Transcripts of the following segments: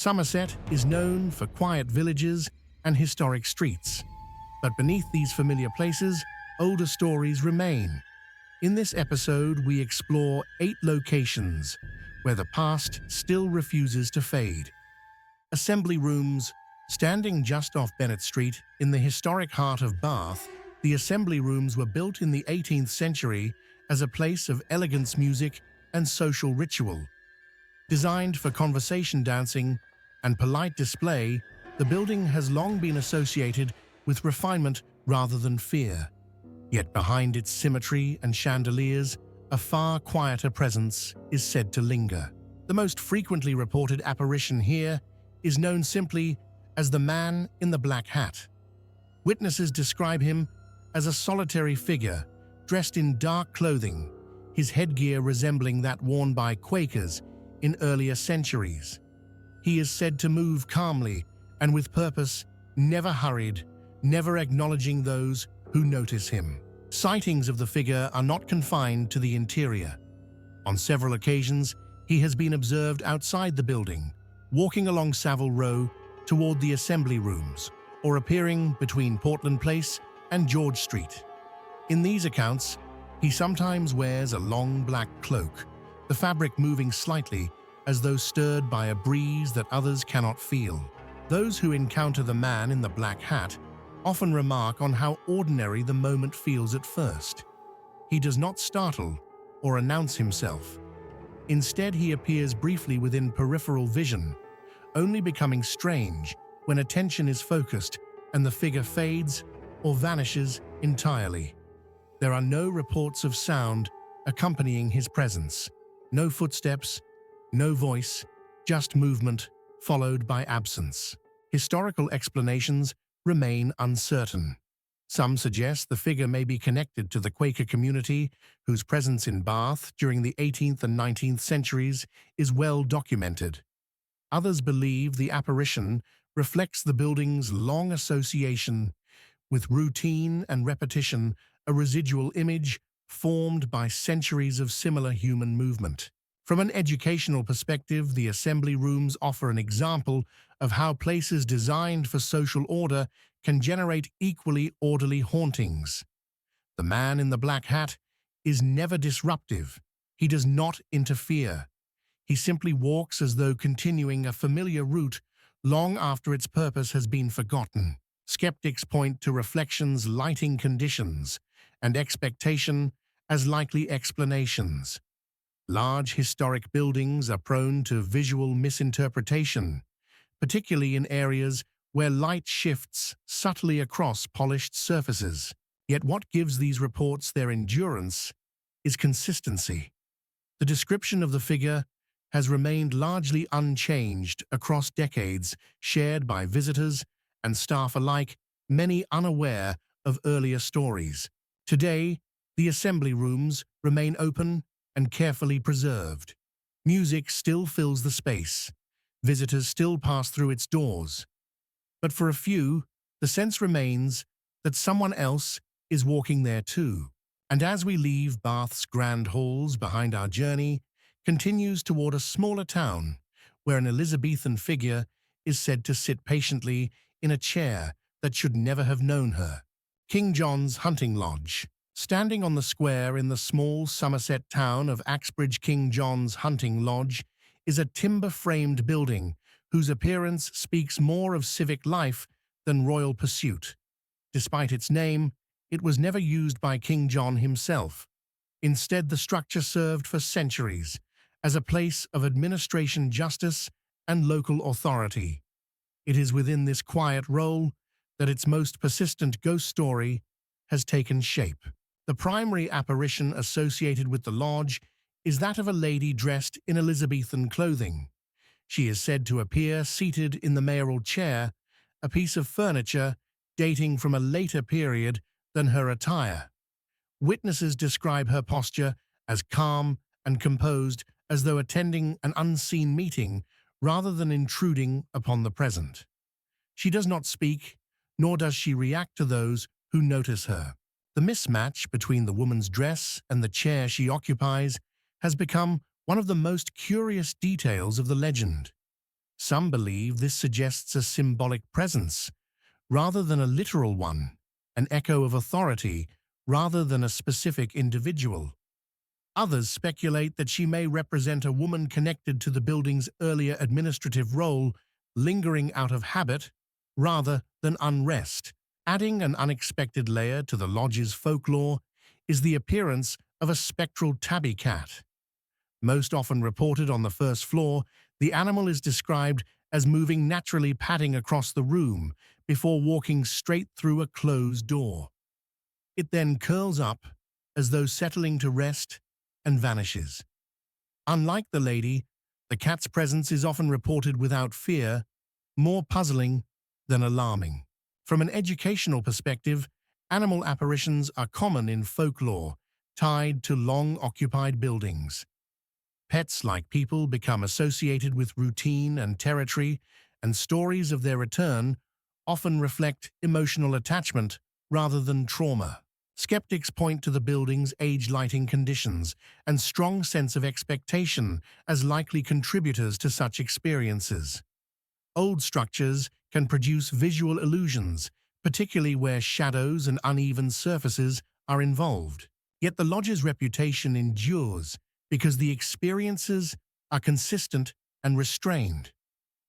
Somerset is known for quiet villages and historic streets, but beneath these familiar places, older stories remain. In this episode, we explore 8 locations where the past still refuses to fade. Assembly rooms. Standing just off Bennett Street in the historic heart of Bath, the assembly rooms were built in the 18th century as a place of elegance, music, and social ritual. Designed for conversation, dancing, and polite display, the building has long been associated with refinement rather than fear. Yet behind its symmetry and chandeliers, a far quieter presence is said to linger. The most frequently reported apparition here is known simply as the man in the black hat. Witnesses describe him as a solitary figure dressed in dark clothing, his headgear resembling that worn by Quakers in earlier centuries. He is said to move calmly and with purpose, never hurried, never acknowledging those who notice him. Sightings of the figure are not confined to the interior. On several occasions, he has been observed outside the building, walking along Savile Row toward the assembly rooms, or appearing between Portland Place and George Street. In these accounts, he sometimes wears a long black cloak, the fabric moving slightly as though stirred by a breeze that others cannot feel. Those who encounter the man in the black hat often remark on how ordinary the moment feels at first. He does not startle or announce himself. Instead, he appears briefly within peripheral vision, only becoming strange when attention is focused and the figure fades or vanishes entirely. There are no reports of sound accompanying his presence. No footsteps, no voice, just movement followed by absence. Historical explanations remain uncertain. Some suggest the figure may be connected to the Quaker community whose presence in Bath during the 18th and 19th centuries is well documented. Others believe the apparition reflects the building's long association with routine and repetition, a residual image formed by centuries of similar human movement. From an educational perspective, the assembly rooms offer an example of how places designed for social order can generate equally orderly hauntings. The man in the black hat is never disruptive. He does not interfere. He simply walks as though continuing a familiar route long after its purpose has been forgotten. Skeptics point to reflections, lighting conditions, and expectation as likely explanations. Large historic buildings are prone to visual misinterpretation, particularly in areas where light shifts subtly across polished surfaces. Yet what gives these reports their endurance is consistency. The description of the figure has remained largely unchanged across decades, shared by visitors and staff alike, many unaware of earlier stories. Today, the assembly rooms remain open and carefully preserved. Music still fills the space. Visitors still pass through its doors. But for a few, the sense remains that someone else is walking there too. And as we leave Bath's grand halls behind, our journey continues toward a smaller town where an Elizabethan figure is said to sit patiently in a chair that should never have known her. King John's Hunting Lodge. Standing on the square in the small Somerset town of Axbridge, King John's Hunting Lodge is a timber-framed building whose appearance speaks more of civic life than royal pursuit. Despite its name, it was never used by King John himself. Instead, the structure served for centuries as a place of administration, justice, and local authority. It is within this quiet role that its most persistent ghost story has taken shape. The primary apparition associated with the lodge is that of a lady dressed in Elizabethan clothing. She is said to appear seated in the mayoral chair, a piece of furniture dating from a later period than her attire. Witnesses describe her posture as calm and composed, as though attending an unseen meeting rather than intruding upon the present. She does not speak, nor does she react to those who notice her. The mismatch between the woman's dress and the chair she occupies has become one of the most curious details of the legend. Some believe this suggests a symbolic presence, rather than a literal one, an echo of authority, rather than a specific individual. Others speculate that she may represent a woman connected to the building's earlier administrative role, lingering out of habit, rather than unrest. Adding an unexpected layer to the lodge's folklore is the appearance of a spectral tabby cat. Most often reported on the first floor, the animal is described as moving naturally, padding across the room before walking straight through a closed door. It then curls up, as though settling to rest, and vanishes. Unlike the lady, the cat's presence is often reported without fear, more puzzling than alarming. From an educational perspective, animal apparitions are common in folklore, tied to long-occupied buildings. Pets, like people, become associated with routine and territory, and stories of their return often reflect emotional attachment rather than trauma. Skeptics point to the building's age, lighting conditions, and strong sense of expectation as likely contributors to such experiences. Old structures can produce visual illusions, particularly where shadows and uneven surfaces are involved. Yet the lodge's reputation endures because the experiences are consistent and restrained.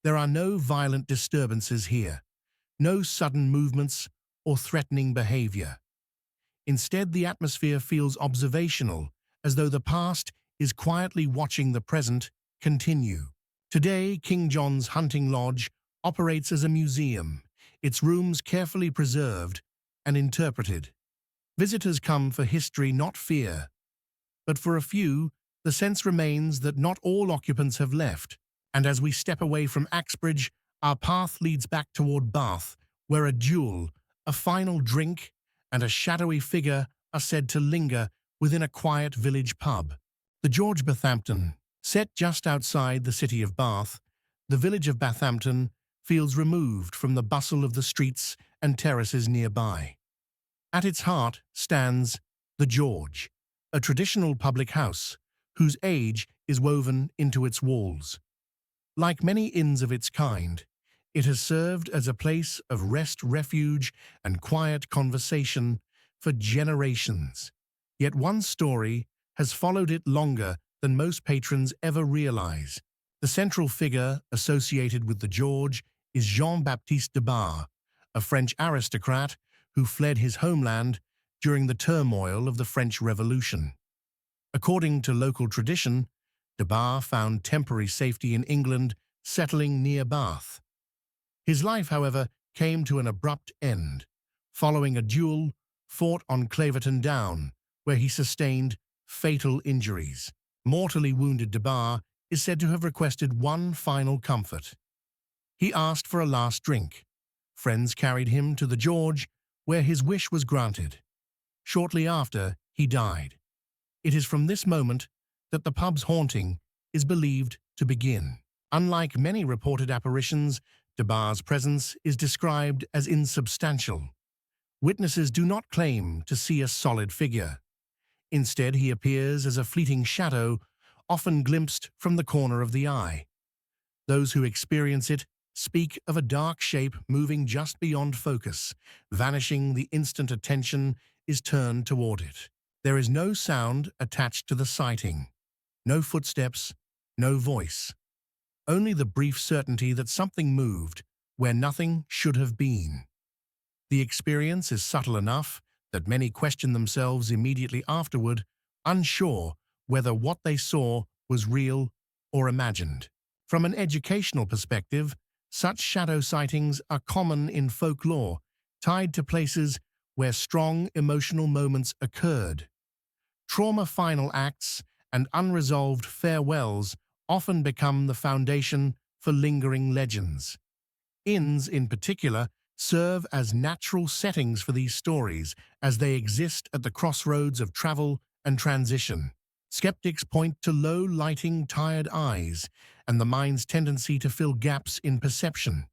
There are no violent disturbances here, no sudden movements or threatening behavior. Instead, the atmosphere feels observational, as though the past is quietly watching the present continue. Today, King John's Hunting Lodge operates as a museum, its rooms carefully preserved and interpreted. Visitors come for history, not fear. But for a few, the sense remains that not all occupants have left, and as we step away from Axbridge, our path leads back toward Bath, where a duel, a final drink, and a shadowy figure are said to linger within a quiet village pub. The George Bathampton. Set just outside the city of Bath, the village of Bathampton feels removed from the bustle of the streets and terraces nearby. At its heart stands the George, a traditional public house whose age is woven into its walls. Like many inns of its kind, it has served as a place of rest, refuge, and quiet conversation for generations. Yet one story has followed it longer than most patrons ever realize. The central figure associated with the George is Jean-Baptiste de Bar, a French aristocrat who fled his homeland during the turmoil of the French Revolution. According to local tradition, de Bar found temporary safety in England, settling near Bath. His life, however, came to an abrupt end, following a duel fought on Claverton Down, where he sustained fatal injuries. Mortally wounded de Bar is said to have requested one final comfort. He asked for a last drink. Friends carried him to the George, where his wish was granted. Shortly after, he died. It is from this moment that the pub's haunting is believed to begin. Unlike many reported apparitions, de Bar's presence is described as insubstantial. Witnesses do not claim to see a solid figure. Instead, he appears as a fleeting shadow, often glimpsed from the corner of the eye. Those who experience it speak of a dark shape moving just beyond focus, vanishing the instant attention is turned toward it. There is no sound attached to the sighting, no footsteps, no voice. Only the brief certainty that something moved where nothing should have been. The experience is subtle enough that many question themselves immediately afterward, unsure whether what they saw was real or imagined. From an educational perspective, such shadow sightings are common in folklore, tied to places where strong emotional moments occurred. Trauma final acts and unresolved farewells often become the foundation for lingering legends. Inns, in particular, serve as natural settings for these stories as they exist at the crossroads of travel and transition. Skeptics point to low lighting, tired eyes, and the mind's tendency to fill gaps in perception.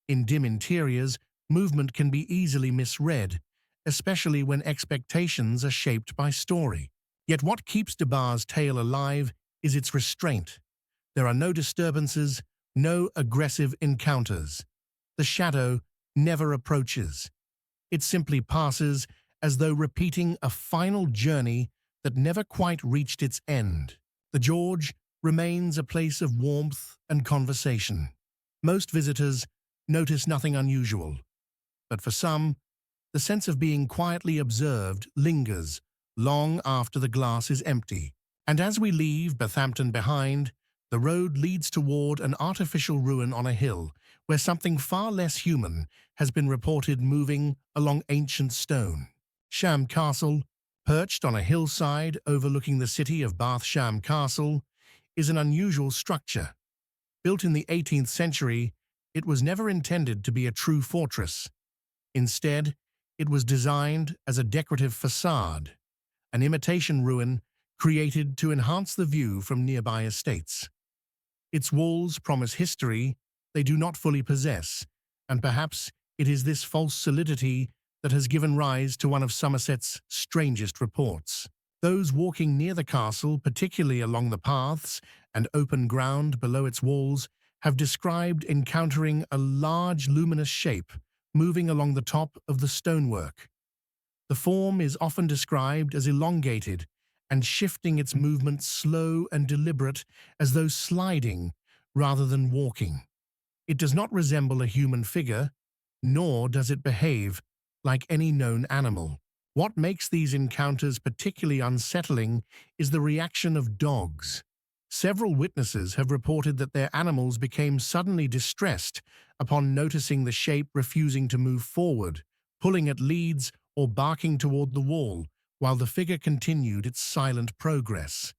In dim interiors, movement can be easily misread, especially when expectations are shaped by story. Yet what keeps de Bar's tale alive is its restraint. There are no disturbances, No aggressive encounters. The shadow never approaches. It simply passes as though repeating a final journey that never quite reached its end. The George remains a place of warmth and conversation. Most visitors notice nothing unusual, but for some, the sense of being quietly observed lingers long after the glass is empty. And as we leave Bethampton behind, the road leads toward an artificial ruin on a hill where something far less human has been reported moving along ancient stone. Sham Castle, perched on a hillside overlooking the city of Bath. Sham Castle is an unusual structure. Built in the 18th century, it was never intended to be a true fortress. Instead, it was designed as a decorative facade, an imitation ruin created to enhance the view from nearby estates. Its walls promise history they do not fully possess, and perhaps it is this false solidity that has given rise to one of Somerset's strangest reports. Those walking near the castle, particularly along the paths and open ground below its walls, have described encountering a large luminous shape moving along the top of the stonework. The form is often described as elongated and shifting, its movement slow and deliberate, as though sliding rather than walking. It does not resemble a human figure, nor does it behave like any known animal. What makes these encounters particularly unsettling is the reaction of dogs. Several witnesses have reported that their animals became suddenly distressed upon noticing the shape refusing to move forward, pulling at leads or barking toward the wall, while the figure continued its silent progress.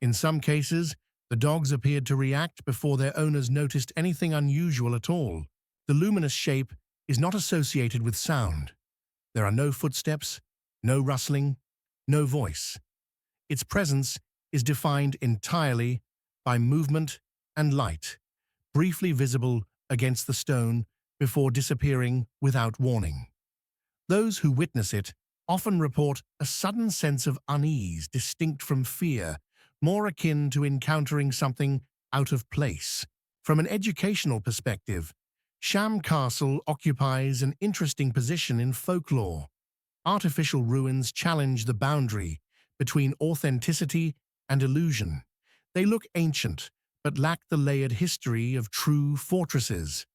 In some cases, the dogs appeared to react before their owners noticed anything unusual at all. The luminous shape is not associated with sound. There are no footsteps, no rustling, no voice. Its presence is defined entirely by movement and light, briefly visible against the stone before disappearing without warning. Those who witness it often report a sudden sense of unease distinct from fear, more akin to encountering something out of place. From an educational perspective, Sham Castle occupies an interesting position in folklore. Artificial ruins challenge the boundary between authenticity and illusion. They look ancient, but lack the layered history of true fortresses.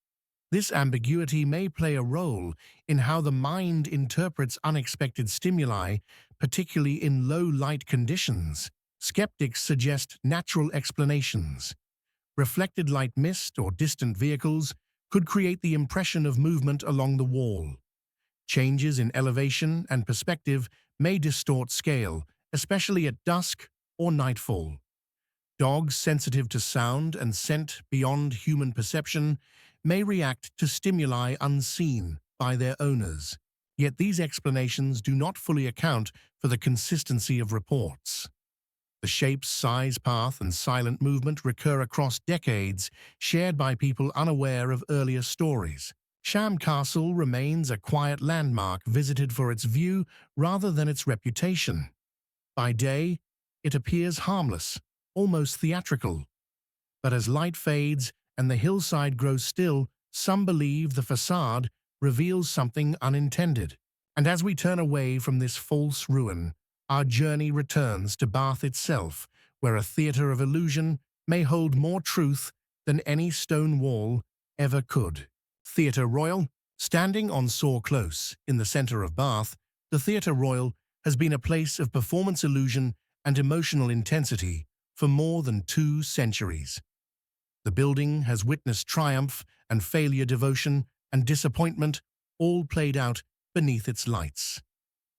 This ambiguity may play a role in how the mind interprets unexpected stimuli, particularly in low-light conditions. Skeptics suggest natural explanations. Reflected light mist or distant vehicles could create the impression of movement along the wall. Changes in elevation and perspective may distort scale, especially at dusk or nightfall. Dogs sensitive to sound and scent beyond human perception may react to stimuli unseen by their owners. Yet these explanations do not fully account for the consistency of reports. The shape, size, path, and silent movement recur across decades, shared by people unaware of earlier stories. Sham Castle remains a quiet landmark visited for its view rather than its reputation. By day, it appears harmless, almost theatrical. But as light fades and the hillside grows still, some believe the facade reveals something unintended. And as we turn away from this false ruin, our journey returns to Bath itself, where a theatre of illusion may hold more truth than any stone wall ever could. Theatre Royal, standing on Soar Close in the centre of Bath, the Theatre Royal has been a place of performance illusion and emotional intensity for more than 2 centuries. The building has witnessed triumph and failure, devotion and disappointment, all played out beneath its lights.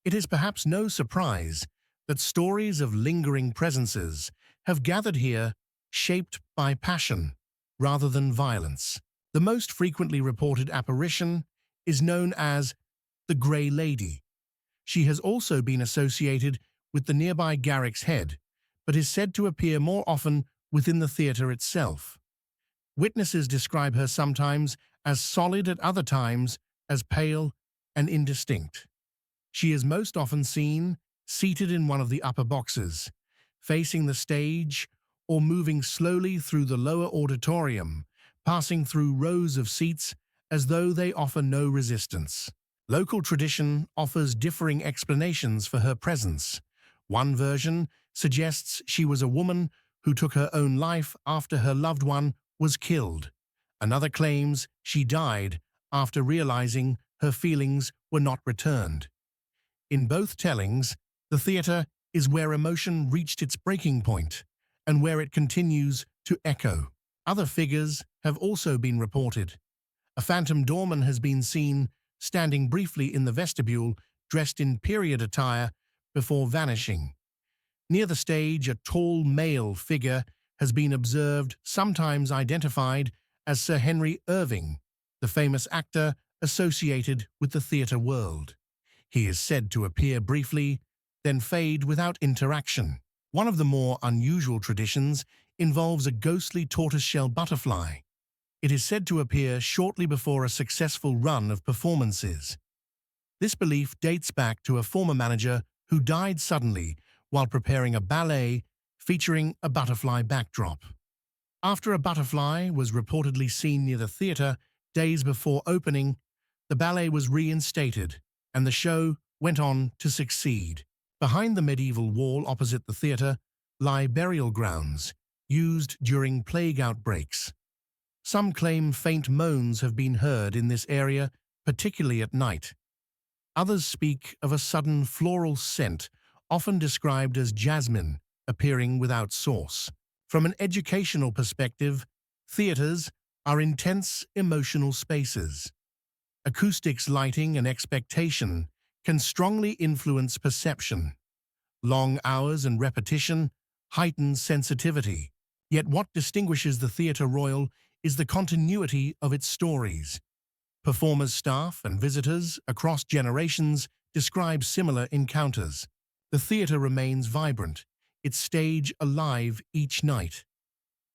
It is perhaps no surprise that stories of lingering presences have gathered here, shaped by passion rather than violence. The most frequently reported apparition is known as the Grey Lady. She has also been associated with the nearby Garrick's Head, but is said to appear more often within the theatre itself. Witnesses describe her sometimes as solid, at other times as pale and indistinct. She is most often seen seated in one of the upper boxes, facing the stage, or moving slowly through the lower auditorium, passing through rows of seats as though they offer no resistance. Local tradition offers differing explanations for her presence. One version suggests she was a woman who took her own life after her loved one was killed. Another claims she died after realizing her feelings were not returned. In both tellings, the theatre is where emotion reached its breaking point and where it continues to echo. Other figures have also been reported. A phantom doorman has been seen standing briefly in the vestibule, dressed in period attire, before vanishing. Near the stage, a tall male figure has been observed, sometimes identified as Sir Henry Irving, the famous actor associated with the theatre world. He is said to appear briefly, then fade without interaction. One of the more unusual traditions involves a ghostly tortoiseshell butterfly. It is said to appear shortly before a successful run of performances. This belief dates back to a former manager who died suddenly while preparing a ballet featuring a butterfly backdrop. After a butterfly was reportedly seen near the theatre days before opening, the ballet was reinstated and the show went on to succeed. Behind the medieval wall opposite the theatre lie burial grounds used during plague outbreaks. Some claim faint moans have been heard in this area, particularly at night. Others speak of a sudden floral scent, often described as jasmine, appearing without source. From an educational perspective, theatres are intense emotional spaces. Acoustics, lighting, and expectation can strongly influence perception. Long hours and repetition heighten sensitivity. Yet what distinguishes the Theatre Royal is the continuity of its stories. Performers, staff, and visitors across generations describe similar encounters. The theatre remains vibrant, its stage alive each night.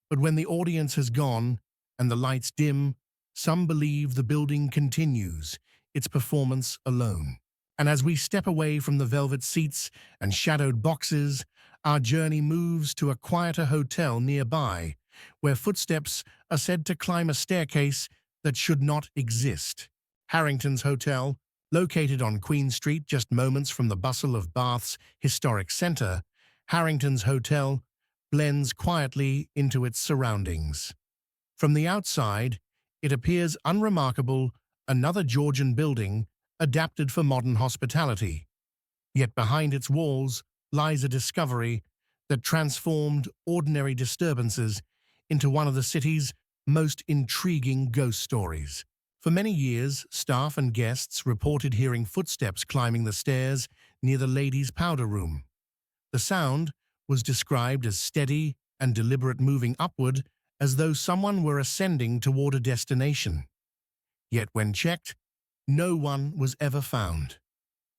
But when the audience has gone and the lights dim, some believe the building continues, its performance alone. And as we step away from the velvet seats and shadowed boxes, our journey moves to a quieter hotel nearby, where footsteps are said to climb a staircase that should not exist. Harrington's Hotel, located on Queen Street just moments from the bustle of Bath's historic centre, Harrington's Hotel blends quietly into its surroundings. From the outside, it appears unremarkable, another Georgian building adapted for modern hospitality. Yet behind its walls lies a discovery that transformed ordinary disturbances into one of the city's most intriguing ghost stories. For many years, staff and guests reported hearing footsteps climbing the stairs near the ladies' powder room. The sound was described as steady and deliberate, moving upward as though someone were ascending toward a destination. Yet when checked, no one was ever found.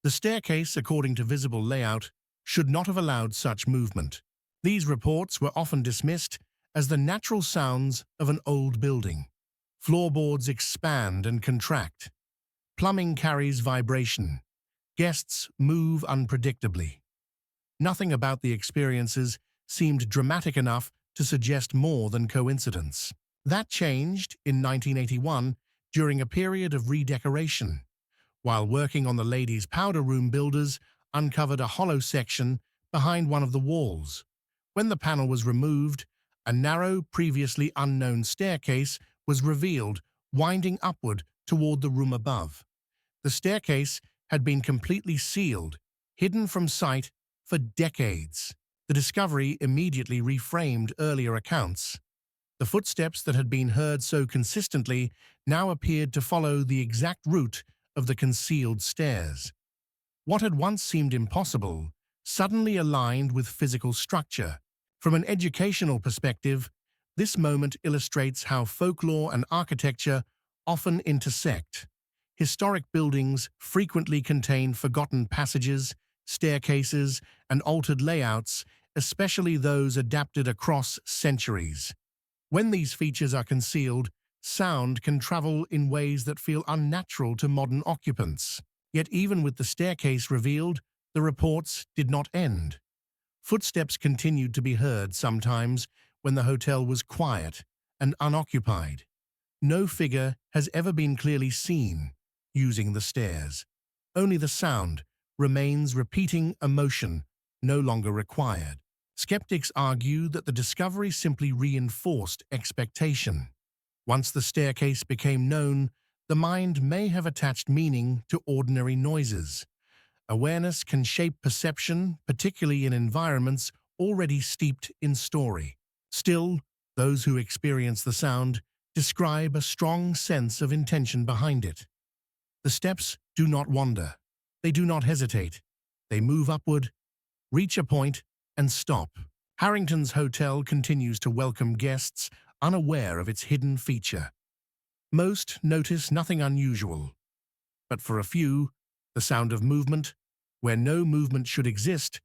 The staircase, according to visible layout, should not have allowed such movement. These reports were often dismissed as the natural sounds of an old building. Floorboards expand and contract. Plumbing carries vibration. Guests move unpredictably. Nothing about the experiences seemed dramatic enough to suggest more than coincidence. That changed in 1981 during a period of redecoration. While working on the ladies' powder room, builders uncovered a hollow section behind one of the walls. When the panel was removed, a narrow, previously unknown staircase was revealed, winding upward toward the room above. The staircase had been completely sealed, hidden from sight for decades. The discovery immediately reframed earlier accounts. The footsteps that had been heard so consistently now appeared to follow the exact route of the concealed stairs. What had once seemed impossible suddenly aligned with physical structure. From an educational perspective, this moment illustrates how folklore and architecture often intersect. Historic buildings frequently contain forgotten passages, staircases, and altered layouts, especially those adapted across centuries. When these features are concealed, sound can travel in ways that feel unnatural to modern occupants. Yet even with the staircase revealed, the reports did not end. Footsteps continued to be heard sometimes when the hotel was quiet and unoccupied. no figure has ever been clearly seen using the stairs. Only the sound remains, repeating a motion no longer required. Skeptics argue that the discovery simply reinforced expectation. Once the staircase became known, the mind may have attached meaning to ordinary noises. Awareness can shape perception, particularly in environments already steeped in story. Still, those who experience the sound describe a strong sense of intention behind it. The steps do not wander. They do not hesitate. They move upward, reach a point, and stop. Harrington's hotel continues to welcome guests unaware of its hidden feature. Most notice nothing unusual, but for a few, the sound of movement, where no movement should exist,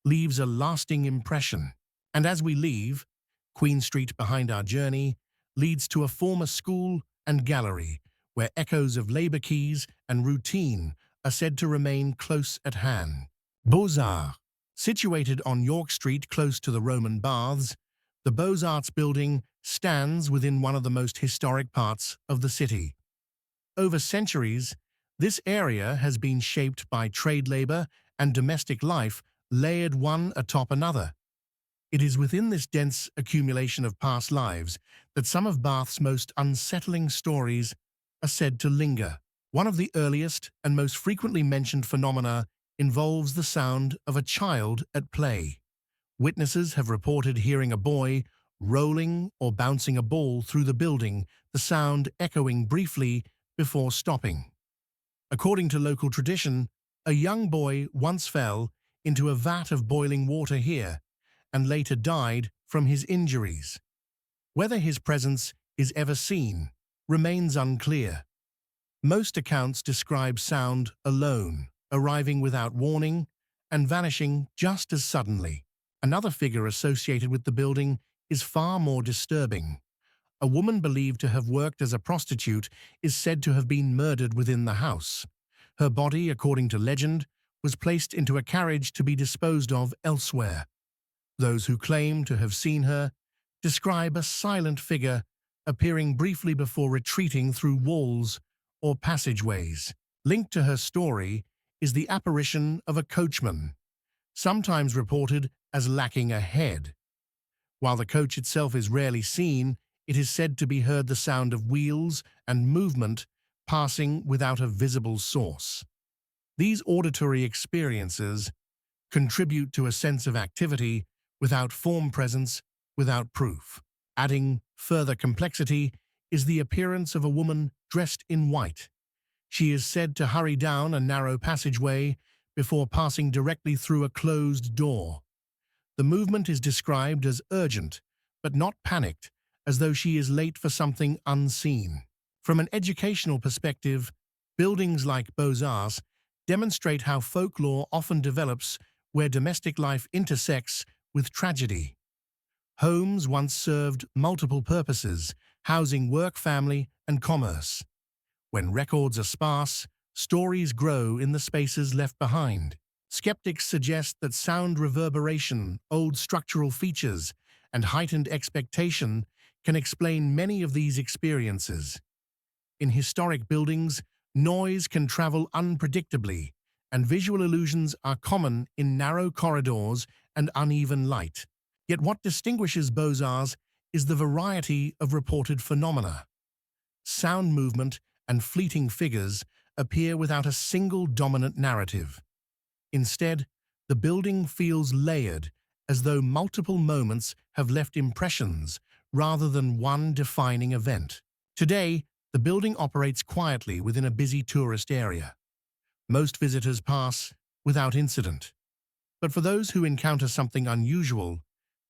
leaves a lasting impression. And as we leave, Queen Street behind our journey leads to a former school and gallery where echoes of labor keys and routine are said to remain close at hand. Bozar, situated on York Street close to the Roman Baths, the Beaux-Arts building stands within one of the most historic parts of the city. Over centuries, this area has been shaped by trade labor and domestic life layered one atop another. It is within this dense accumulation of past lives that some of Bath's most unsettling stories are said to linger. One of the earliest and most frequently mentioned phenomena involves the sound of a child at play. Witnesses have reported hearing a boy rolling or bouncing a ball through the building, the sound echoing briefly before stopping. According to local tradition, a young boy once fell into a vat of boiling water here and later died from his injuries. Whether his presence is ever seen remains unclear. Most accounts describe sound alone, arriving without warning and vanishing just as suddenly. Another figure associated with the building is far more disturbing. A woman believed to have worked as a prostitute is said to have been murdered within the house. Her body, according to legend, was placed into a carriage to be disposed of elsewhere. Those who claim to have seen her describe a silent figure appearing briefly before retreating through walls or passageways. Linked to her story is the apparition of a coachman, sometimes reported as lacking a head. While the coach itself is rarely seen, it is said to be heard the sound of wheels and movement passing without a visible source. These auditory experiences contribute to a sense of activity without form presence, without proof. Adding further complexity is the appearance of a woman dressed in white. She is said to hurry down a narrow passageway before passing directly through a closed door. The movement is described as urgent, but not panicked, as though she is late for something unseen. From an educational perspective, buildings like Bozar demonstrate how folklore often develops where domestic life intersects with tragedy. Homes once served multiple purposes, housing work, family, and commerce. When records are sparse, stories grow in the spaces left behind. Skeptics suggest that sound reverberation, old structural features, and heightened expectation can explain many of these experiences. In historic buildings, noise can travel unpredictably, and visual illusions are common in narrow corridors and uneven light. Yet what distinguishes Bozar is the variety of reported phenomena. Sound movement and fleeting figures appear without a single dominant narrative. Instead, the building feels layered, as though multiple moments have left impressions rather than one defining event. Today, the building operates quietly within a busy tourist area. Most visitors pass without incident. But for those who encounter something unusual,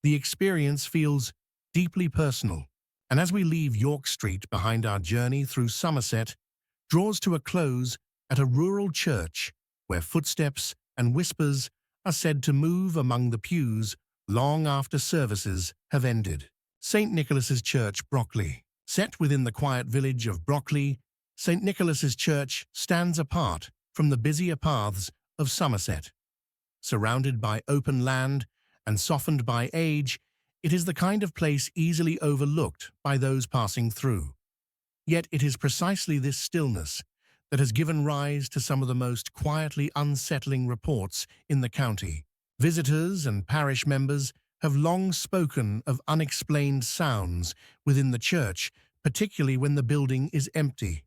the experience feels deeply personal. And as we leave York Street behind our journey through Somerset, draws to a close at a rural church where footsteps and whispers are said to move among the pews long after services have ended. St. Nicholas's Church, Brockley. Set within the quiet village of Brockley, St. Nicholas's Church stands apart from the busier paths of Somerset. Surrounded by open land and softened by age, it is the kind of place easily overlooked by those passing through. Yet it is precisely this stillness that has given rise to some of the most quietly unsettling reports in the county. Visitors and parish members have long spoken of unexplained sounds within the church, particularly when the building is empty.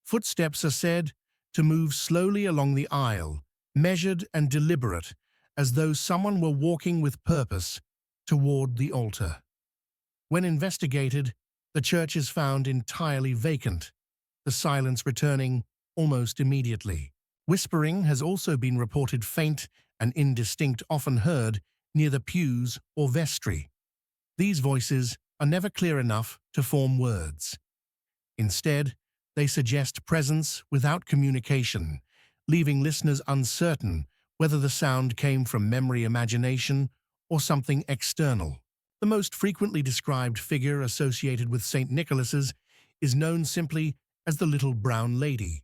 Footsteps are said to move slowly along the aisle, measured and deliberate, as though someone were walking with purpose toward the altar. When investigated, the church is found entirely vacant, the silence returning almost immediately. Whispering has also been reported faint and indistinct, often heard near the pews or vestry. These voices are never clear enough to form words. Instead, they suggest presence without communication, leaving listeners uncertain whether the sound came from memory, imagination, or something external. The most frequently described figure associated with St. Nicholas's is known simply as the Little Brown Lady.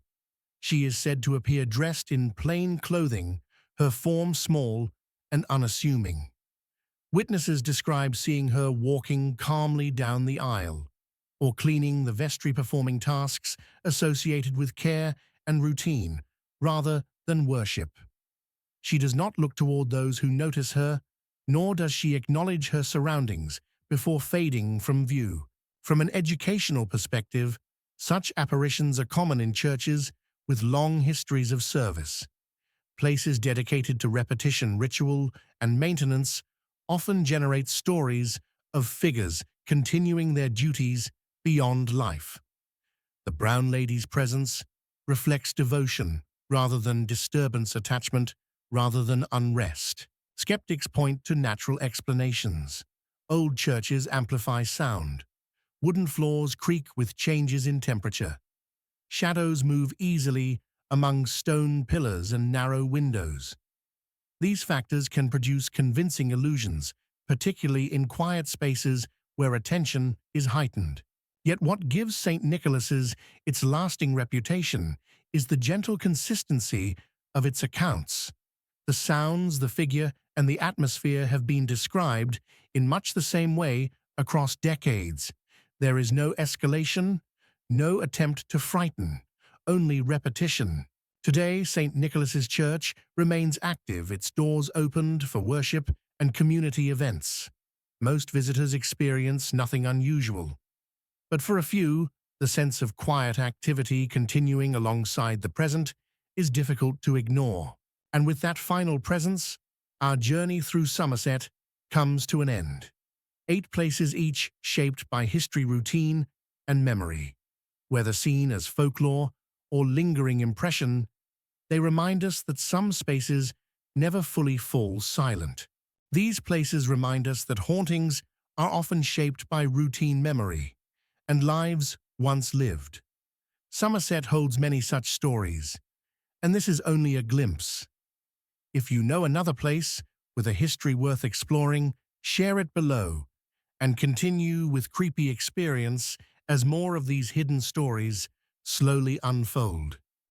She is said to appear dressed in plain clothing, her form small and unassuming. Witnesses describe seeing her walking calmly down the aisle, or cleaning the vestry, performing tasks associated with care and routine, rather than worship. She does not look toward those who notice her, nor does she acknowledge her surroundings before fading from view. From an educational perspective, such apparitions are common in churches with long histories of service. Places dedicated to repetition, ritual, and maintenance often generate stories of figures continuing their duties beyond life. The Brown Lady's presence reflects devotion rather than disturbance, attachment rather than unrest. Skeptics point to natural explanations. Old churches amplify sound. Wooden floors creak with changes in temperature. Shadows move easily among stone pillars and narrow windows. These factors can produce convincing illusions, particularly in quiet spaces where attention is heightened. Yet what gives St. Nicholas's its lasting reputation is the gentle consistency of its accounts. The sounds, the figure, and the atmosphere have been described in much the same way across decades. There is no escalation, no attempt to frighten, only repetition. Today, St. Nicholas's Church remains active, its doors opened for worship and community events. Most visitors experience nothing unusual. But for a few, the sense of quiet activity continuing alongside the present is difficult to ignore. And with that final presence, our journey through Somerset comes to an end. 8 places each shaped by history, routine, and memory. Whether seen as folklore or lingering impression, they remind us that some spaces never fully fall silent. These places remind us that hauntings are often shaped by routine memory and lives once lived. Somerset holds many such stories, and this is only a glimpse. If you know another place with a history worth exploring, share it below and continue with creepy experience as more of these hidden stories slowly unfold.